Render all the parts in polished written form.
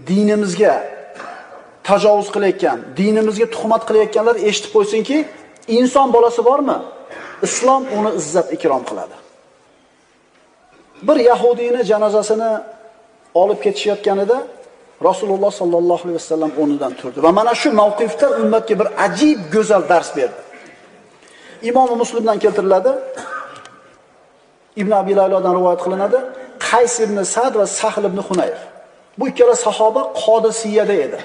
dinimizga tajovuz qilayotgan, dinimizga tuhmat qilayotganlar eshitib qo'ysinki, inson bolasi bormi? Islom uni izzat ikrom qiladi. Bir yahudiyni janozasini olib ketishayotganida Rasululloh sallallohu alayhi vasallam o'rnidan turdi va mana shu mavqifda ummatga bir ajib go'zal dars berdi. Imom Muslimdan keltiriladi. Ibn Abi Laylodan rivoyat qilinadi. Qays ibn Sa'd va Sahl ibn Hunayf. Bu ikkala sahoba Qodisiyada edi,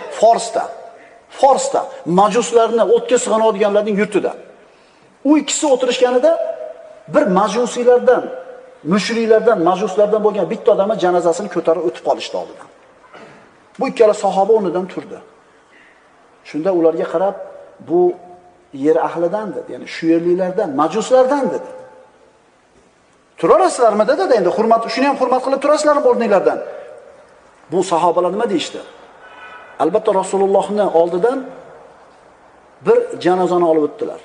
Forsda, majuslarni o'tga sig'inadiganlarning yurtida. U ikkisi o'tirishganida bir majusiylardan, mushriklardan, majuslardan bo'lgan bitta odamni janozasini ko'tarib o'tib qolishdi oldidan. Bu ikkala sahoba o'rnidan turdi. Shunda ularga qarab, bu yer ahlidan dedi, ya'ni shu yerliklardan, majuslardan dedi. Turasizlarmi dedi, endi hurmat, shuni ham hurmat qilib turasizlarmi o'rninglardan? Bu sahobalar nima deyishdi? Albatta Rasulullohning oldidan bir janozani olib o'tdilar.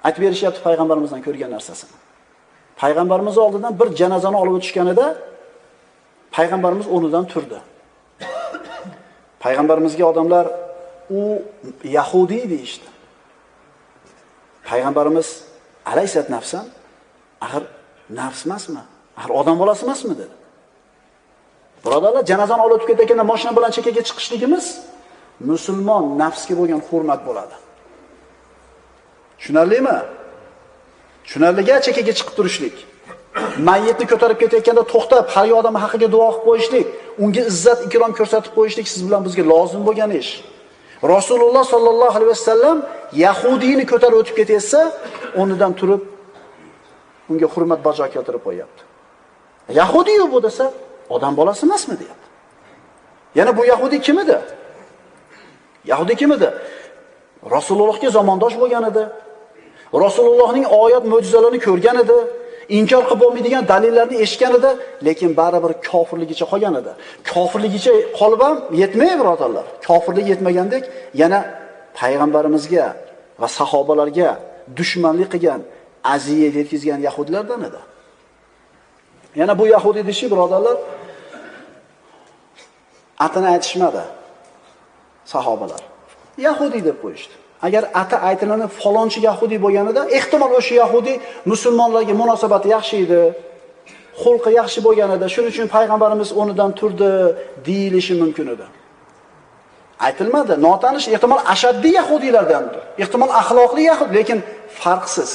Aytib berishyapti payg'ambarimizdan ko'rgan narsasini. Payg'ambarimiz oldidan bir janozani olib o'tishganida payg'ambarimiz o'rnidan turdi. Payg'ambarimizga odamlar u Yahudiy deyishdi. Payg'ambarimiz alaysat nafsan, axir nafs emasmi? Axir odam bolasi emasmi dedi. Birodarlar, janozani olib o'tib ketayotganda mashina bilan chekkaga chiqishligimiz musulmon nafsga bo'lgan hurmat bo'ladi. Tushunarlimi? Tushunarliga chekkaga chiqib turishlik. Mayyitni ko'tarib ketayotganda to'xtab, har odam haqiga duo qilib qo'yishlik, unga izzat ikrom ko'rsatib qo'yishlik siz bilan bizga lozim bo'lgan ish. Rasululloh sallallohu alayhi vasallam Yahudiyni ko'tarib o'tib ketsa, o'rnidan turib unga hurmat bajo keltirib qo'yapti. Yahudiy bu desa, odam bolasi emasmi deyapti. Yana bu Yahudiy kim edi? Yahudiy kim edi? Rasulullohga zamondosh bo'lgan edi. Rasulullohning oyat mo'jizalarini ko'rgan edi. Inkor qilib bo'lmaydigan dalillarni eshitgan edi, lekin baribir kofirligicha qolgan edi. Kofirligicha qolib ham yetmay, birodarlar. Kofirlik yetmagandek, yana payg'ambarimizga va sahobalarga dushmanlik qilgan, aziyat yetkazgan yahudlardan edi. Yana bu Yahudi deshi, birodarlar, atini aytishmadi sahobalar. Yahudi deb qo'yishdi. Agar ati aytilanib falonchi Yahudi bo'lganida, ehtimol o'sha Yahudi musulmonlarga munosabati yaxshi edi, xulqi yaxshi bo'lganida, shuning uchun payg'ambarimiz o'rnidan turdi deyilishi mumkin edi. Aytilmadi. Notanish, ehtimol ashaddiy Yahudiylardandir. Ehtimol axloqli Yahudi, lekin farqsiz.